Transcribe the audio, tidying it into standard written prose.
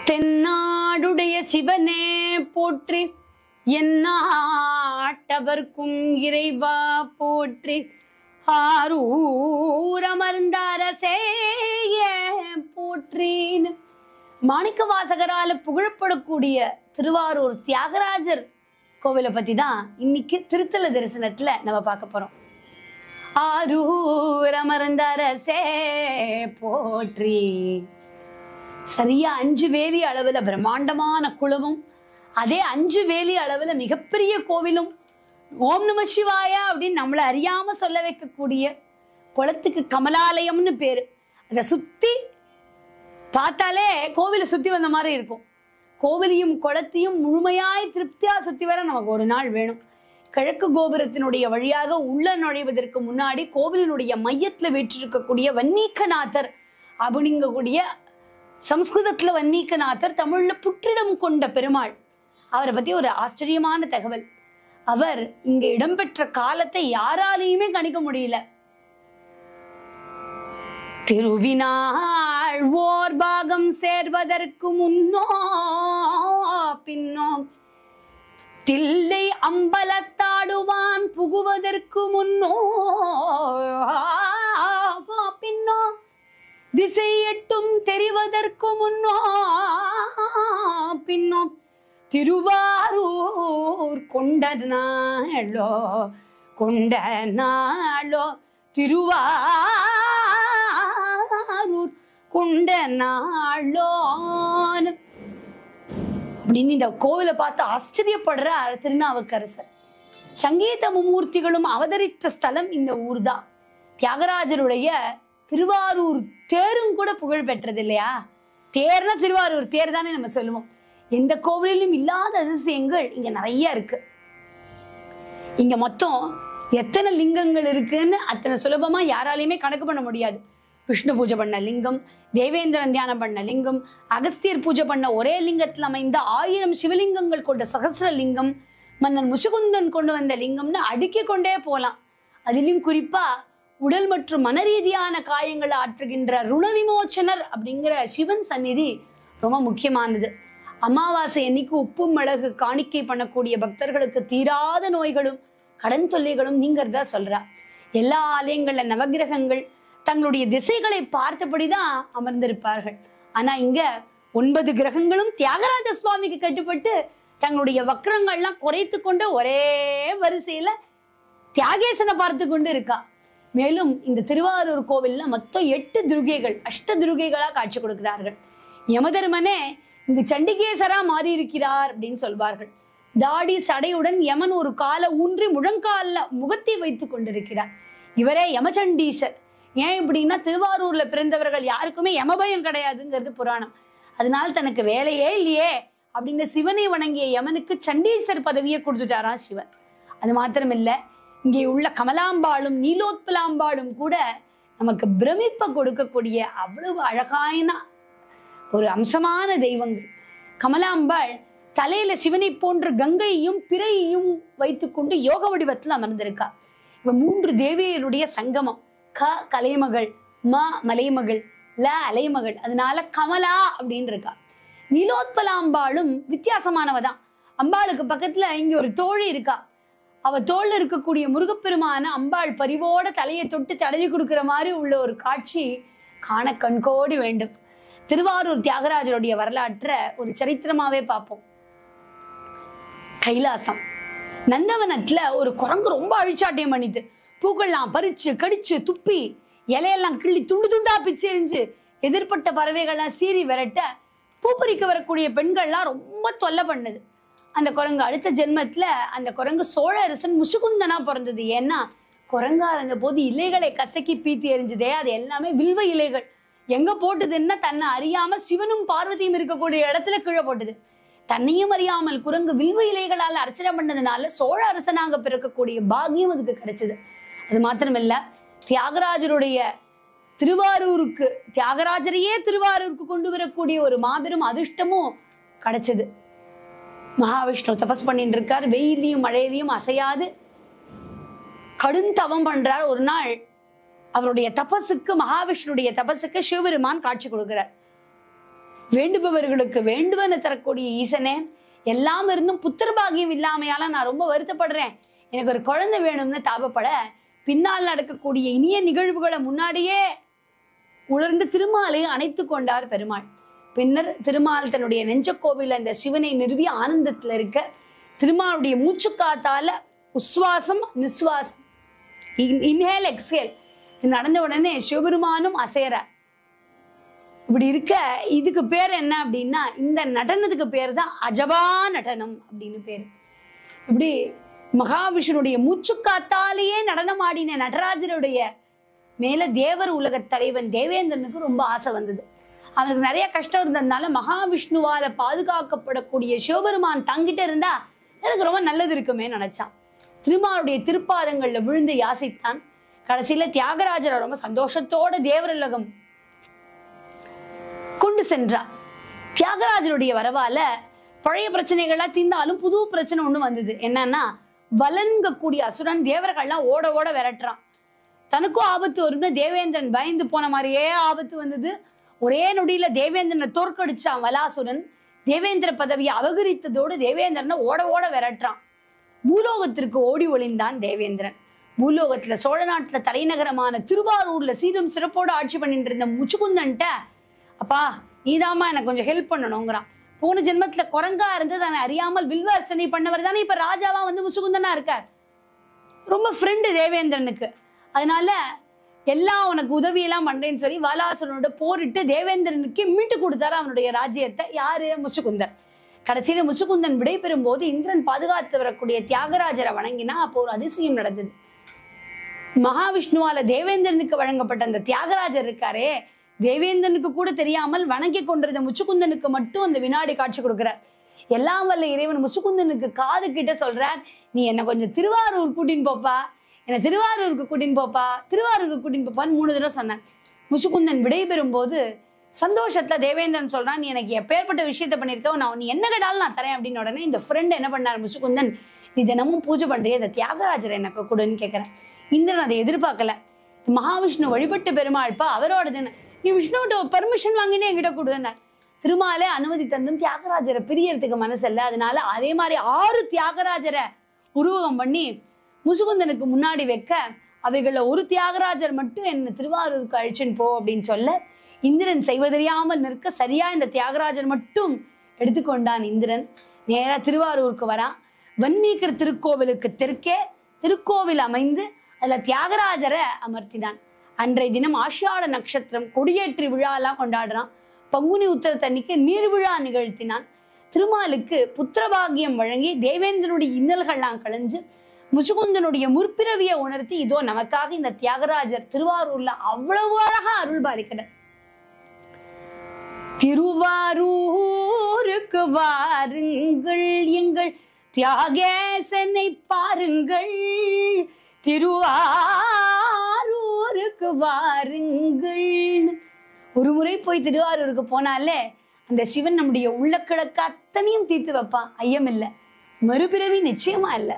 தென்னாடுடைய சிவனே போற்றி, எந்நாட்டவர்க்கும் இறைவா போற்றி, ஆரூர் அமர்ந்த அரசே போற்றின்னு மாணிக்க வாசகரால புகழப்படக்கூடிய திருவாரூர் தியாகராஜர் கோவிலை பத்தி தான் இன்னைக்கு திருத்தல தரிசனத்துல நம்ம பார்க்க போறோம். ஆரூர் அமர்ந்த அரசே போற்றி. சரியா 5 வேலி அளவுல பிரம்மாண்டமான குளமும், அதே 5 வேலி அளவுல மிகப்பெரிய கோவிலும், ஓம் நம சிவாயா அப்படின்னு நம்மள அறியாம சொல்ல வைக்கக்கூடிய குளத்துக்கு கமலாலயம்னு பேரு. அதை சுத்தி பார்த்தாலே கோவிலை சுத்தி வந்த மாதிரி இருக்கும். கோவிலையும் குளத்தையும் முழுமையாய் திருப்தியா சுத்தி வர நமக்கு ஒரு நாள் வேணும். கிழக்கு கோபுரத்தினுடைய வழியாக உள்ள நுழைவதற்கு முன்னாடி கோவிலினுடைய மையத்துல வீற்றிருக்கக்கூடிய வன்னீகநாதர் அப்படிங்கக்கூடிய, சம்ஸ்கிருதத்துல வன்னீகநாதர், தமிழ்ல புற்றிடம் கொண்ட பெருமாள். அவரை பத்தி ஒரு ஆச்சரியமான தகவல். அவர் இங்க இடம்பெற்ற காலத்தை யாராலையுமே கணிக்க முடியல. திருவினாள் ஓர் பாகம் சேர்வதற்கு முன்னோ பின்னோ, தில்லை அம்பலத்தாடுவான் புகுவதற்கு முன்னோ பின்னோ, திசை எட்டும் தெரிவதற்கு முன்னோ பின்னோ, திருவாரூர் கொண்ட நாளோ கொண்ட நாளோ, திருவாரூர் கொண்ட நாளோ அப்படின்னு இந்த கோவிலை பார்த்து ஆச்சரியப்படுற திருநாவுக்கரசர். சங்கீத மும்மூர்த்திகளும் அவதரித்த ஸ்தலம் இந்த ஊர் தான். தியாகராஜருடைய திருவாரூர் தேரும் கூட புகழ் பெற்றது இல்லையா? தேர்னா திருவாரூர் தேர் தானே நம்ம சொல்லுவோம். எந்த கோவிலிலும் இல்லாத அதிசயங்கள் இங்க நிறைய இருக்கு. இங்க மொத்தம் எத்தனை லிங்கங்கள் இருக்குன்னு அத்தனை சுலபமா யாராலையுமே கணக்கு பண்ண முடியாது. விஷ்ணு பூஜை பண்ண லிங்கம், தேவேந்திரன் தியானம் பண்ண லிங்கம், அகஸ்தியர் பூஜை பண்ண ஒரே லிங்கத்தில் அமைந்த 1000 சிவலிங்கங்கள் கொண்ட சகசிர லிங்கம், மன்னன் முசுகுந்தன் கொண்டு வந்த லிங்கம்னு அடுக்கிக் கொண்டே போலாம். அதிலும் குறிப்பா உடல் மற்றும் மன ரீதியான காயங்களை ஆற்றுகின்ற ருண விமோச்சனர் அப்படிங்கிற சிவன் சந்நிதி ரொம்ப முக்கியமானது. அமாவாசை அன்னைக்கு உப்பு மிளகு காணிக்கை பண்ணக்கூடிய பக்தர்களுக்கு தீராத நோய்களும் கடன் தொல்லைகளும் நீங்கிறதா சொல்றா. எல்லா ஆலயங்கள்ல நவகிரகங்கள் தங்களுடைய திசைகளை பார்த்தபடிதான் அமர்ந்திருப்பார்கள். ஆனா இங்க 9 கிரகங்களும் தியாகராஜ சுவாமிக்கு கட்டுப்பட்டு தங்களுடைய வக்ரங்கள்லாம் குறைத்து கொண்டு ஒரே வரிசையில தியாகேசனை பார்த்து கொண்டு இருக்கா. மேலும் இந்த திருவாரூர் கோவில்ல மொத்தம் 8 துர்கைகள், அஷ்ட துர்கைகளா காட்சி கொடுக்கிறார்கள். யமதர்மனே இங்கு சண்டிகேசரா மாறி இருக்கிறார் அப்படின்னு சொல்வார்கள். தாடி சடையுடன் யமன் ஒரு காலை ஊன்றி முழங்கால முகத்தை வைத்துக் கொண்டிருக்கிறார். இவரே யமச்சண்டீசர். ஏன் இப்படின்னா, திருவாரூர்ல பிறந்தவர்கள் யாருக்குமே யமபயம் கிடையாதுங்கிறது புராணம். அதனால தனக்கு வேலையே இல்லையே அப்படின்னு சிவனை வணங்கிய யமனுக்கு சண்டீசர் பதவியை கொடுத்துட்டாராம் சிவன். அது மாத்திரமில்ல, இங்கே உள்ள கமலாம்பாளும் நீலோத்பலாம்பாளும் கூட நமக்கு பிரமிப்பை கொடுக்கக்கூடிய அவ்வளவு அழகான ஒரு அம்சமான தெய்வங்கள். கமலாம்பாள் தலையில சிவனை போன்ற கங்கையையும் பிறையையும் வைத்துக்கொண்டு யோக வடிவத்தில் அமர்ந்திருக்கா. இவ 3 தேவியருடைய சங்கமம். க கலைமகள், ம மலைமகள், ல அலைமகள். அதனால கமலா அப்படின்னு இருக்கா. நீலோத்பலாம்பாளும் வித்தியாசமானவதான். அம்பாளுக்கு பக்கத்துல இங்க ஒரு தோழி இருக்கா. அவ தோல்ல இருக்கக்கூடிய முருகப்பெருமான அம்பாள் பரிவோட தலையை தொட்டு தடவி கொடுக்கிற மாதிரி உள்ள ஒரு காட்சி காண கண்கோடி வேண்டும். திருவாரூர் தியாகராஜருடைய வரலாற்றை ஒரு சரித்திரமாவே பார்ப்போம். கைலாசம் நந்தவனத்துல ஒரு குரங்கு ரொம்ப அழிச்சாட்டியம் பண்ணிட்டு பூக்கள்லாம் பறிச்சு கடிச்சு துப்பி இலையெல்லாம் கிள்ளி துண்டு துண்டா பிச்சு எரிஞ்சு எதிர்பட்ட பறவைகள்லாம் சீறி விரட்ட பூ பறிக்க வரக்கூடிய பெண்கள்லாம் ரொம்ப தொல்லை பண்ணுது. அந்த குரங்கு அடுத்த ஜென்மத்துல அந்த குரங்கு சோழ அரசன் முசுகுந்தனா பிறந்தது. ஏன்னா குரங்கா இருந்த போது இலைகளை கசக்கி பீத்தி எரிஞ்சுதே, அது எல்லாமே வில்வ இலைகள். எங்க போட்டுதுன்னா தன்னை அறியாம சிவனும் பார்வதியும் இருக்கக்கூடிய இடத்துல கீழே போட்டுது. தன்னையும் அறியாமல் குரங்கு வில்வ இலைகளால் அர்ச்சனை பண்ணதுனால சோழ அரசனாக பிறக்கக்கூடிய பாக்கியம் அதுக்கு கிடைச்சது. அது மாத்திரமில்ல, தியாகராஜருடைய திருவாரூருக்கு, தியாகராஜரையே திருவாரூருக்கு கொண்டு வரக்கூடிய ஒரு மாபெரும் அதிர்ஷ்டமும் கிடைச்சது. மகாவிஷ்ணு தபஸ் பண்ணிட்டு இருக்கார். வெயிலையும் மழையிலையும் அசையாது கடும் தவம் பண்றார். ஒரு நாள் அவருடைய தபஸுக்கு, மகாவிஷ்ணுடைய தபஸுக்கு சிவபெருமான் காட்சி கொடுக்கிறார். வேண்டுபவர்களுக்கு வேண்டுவன தரக்கூடிய ஈசனே, எல்லாம் இருந்தும் புத்திர பாகியம் இல்லாமையால நான் ரொம்ப வருத்தப்படுறேன், எனக்கு ஒரு குழந்தை வேணும்னு தாபப்பட பின்னால் நடக்கக்கூடிய இனிய நிகழ்வுகளை முன்னாடியே உணர்ந்து திருமாலை அணைத்து கொண்டார் பெருமாள். பின்னர் திருமால் தன்னுடைய நெஞ்ச கோவில அந்த சிவனை நிறுவி ஆனந்தத்துல இருக்க திருமாலுடைய மூச்சு காத்தால உஸ்வாசம் நிஸ்வாசம் இன்ஹேல் எக்ஸ்ஹேல் நடந்த உடனே சிவபெருமானும் அசையற. இப்படி இருக்க இதுக்கு பேர் என்ன அப்படின்னா, இந்த நடனத்துக்கு பேர் தான் அஜபா நடனம் அப்படின்னு பேரு. இப்படி மகாவிஷ்ணுடைய மூச்சு காத்தாலேயே நடனம் ஆடின நடராஜருடைய மேல தேவர் உலக தலைவன் தேவேந்திரனுக்கு ரொம்ப ஆசை வந்தது. அவனுக்கு நிறைய கஷ்டம் இருந்ததுனால மகாவிஷ்ணுவால பாதுகாக்கப்படக்கூடிய சிவபெருமான் தங்கிட்ட இருந்தா எனக்கு ரொம்ப நல்லது இருக்குமே நினைச்சான். திருமாலுடைய திருப்பாதங்கள்ல விழுந்து யாசித்தான். கடைசியில தியாகராஜரை ரொம்ப சந்தோஷத்தோட தேவர் உலகம் கொண்டு சென்றார். தியாகராஜருடைய வரவால பழைய பிரச்சனைகள்லாம் தீர்ந்தாலும் புது பிரச்சனை ஒண்ணு வந்தது. என்னன்னா, வலன்கக்கூடிய அசுரன் தேவர்கள்லாம் ஓட ஓட விரட்டுறான். தனக்கும் ஆபத்து வரும்னு தேவேந்திரன் பயந்து போன மாதிரியே ஆபத்து வந்தது. ஒரே நொடியில தேவேந்திரனை தோற்கடிச்சான் வலாசுரன். தேவேந்திர பதவியை அபகரித்ததோடு தேவேந்திரனை ஓட ஓட விரட்டுறான். பூலோகத்திற்கு ஓடி ஒளிந்தான் தேவேந்திரன். பூலோகத்துல சோழ நாட்டுல தலைநகரமான திருவாரூர்ல சீரும் சிறப்போடு ஆட்சி பண்ணிட்டு இருந்த முச்சுக்குந்தன்ட்ட, அப்பா நீதாமா எனக்கு கொஞ்சம் ஹெல்ப் பண்ணணுங்கிறான். போன ஜென்மத்துல குரங்கா இருந்து தன்னை அறியாமல் வில்வ அர்ச்சனை பண்ணவர் தானே இப்ப ராஜாவா வந்து முச்சுக்குந்தனா இருக்கார். ரொம்ப ஃப்ரெண்டு தேவேந்திரனுக்கு. அதனால எல்லாம் உனக்கு உதவியெல்லாம் பண்றேன்னு சொல்லி வலாசுரனோட போரிட்டு தேவேந்திரனுக்கு மீட்டு கொடுத்தாரு அவனுடைய ராஜ்யத்தை. யாரு? முச்சுக்குந்தன். கடைசியில முச்சுக்குந்தன் விடைபெறும் போது இந்திரன் பாதுகாத்து வரக்கூடிய தியாகராஜரை வணங்கினா அப்போ ஒரு அதிசயம் நடந்தது. மகாவிஷ்ணுவால தேவேந்திரனுக்கு வழங்கப்பட்ட அந்த தியாகராஜர் இருக்காரே, தேவேந்திரனுக்கு கூட தெரியாமல் வணங்கி கொண்டிருந்த முச்சுக்குந்தனுக்கு மட்டும் அந்த வினாடி காட்சி கொடுக்கிறார். எல்லாம் வல்ல இறைவன் முச்சுக்குந்தனுக்கு காது கிட்ட சொல்றார், நீ என்ன கொஞ்சம் திருவாரூர் கூட்டின்னு போப்பா, என்ன திருவாரூருக்கு கூட்டின்னு போப்பா, திருவாரூருக்கு கூட்டின்னு போப்பான்னு 3 தடவை சொன்னேன். முச்சுக்குந்தன் விடைபெறும் போது சந்தோஷத்துல தேவேந்திரன் சொல்றான், நீ எனக்கு எப்பேற்பட்ட விஷயத்த பண்ணிருக்க, நீ என்ன கேட்டாலும் நான் தரேன் அப்படின்னு. உடனே இந்த ஃப்ரெண்ட் என்ன பண்ணார் முச்சுக்குந்தன், நீ தினமும் பூஜை பண்றிய இந்த தியாகராஜர் எனக்கு கொடுன்னு கேட்கிறேன். இந்திரன் அதை எதிர்பார்க்கல. மகாவிஷ்ணு வழிபட்டு பெருமாள்ப்பா, அவரோடதுன்னு, நீ விஷ்ணுவிட்ட பெர்மிஷன் வாங்கினே என்கிட்ட கொடுன்னார். திருமாலே அனுமதி தந்தும் தியாகராஜரை பிரியறதுக்கு மனசு இல்லை. அதனால அதே மாதிரி 6 தியாகராஜரை உருவகம் பண்ணி முச்சுக்குந்தனுக்கு முன்னாடி வைக்க, அவைகள்ல ஒரு தியாகராஜர் மட்டும் என்ன திருவாரூருக்கு அழிச்சுன்னு போ அப்படின்னு சொல்ல, இந்திரன் செய்வதறியாமல் நிற்க சரியா இந்த தியாகராஜர் மட்டும் எடுத்துக்கொண்டான். இந்திரன் நேரா திருவாரூருக்கு வரான். வன்மீகர் திருக்கோவிலுக்கு தெற்கே திருக்கோவில் அமைந்து அதுல தியாகராஜரை அமர்த்தினான். அன்றைய தினம் ஆஷாட நட்சத்திரம், கொடியேற்றி விழாலாம் கொண்டாடுறான். பங்குனி உத்தரத்தன்னைக்கு நீர்விழா நிகழ்த்தினான். திருமாலுக்கு புத்திரபாகியம் வழங்கி தேவேந்திரனுடைய இன்னல்கள்லாம் களைஞ்சு முச்சுக்குந்தனுடைய முற்பிறவியை உணர்த்தி, இதோ நமக்காக இந்த தியாகராஜர் திருவாரூர்ல அவ்வளவு அழகா அருள் பாலிக்கிறார். திருவாரூருக்கு வாருங்கள், எங்கள் தியாகேசனை பாருங்கள், திருவாரூருக்கு வாருங்கள். ஒரு முறை போய் திருவாரூருக்கு போனாலே அந்த சிவன் நம்முடைய உள்ள கிடக்க அத்தனையும் தீர்த்து வைப்பான். ஐயம் இல்லை, மறுபிறவி நிச்சயமா இல்லை.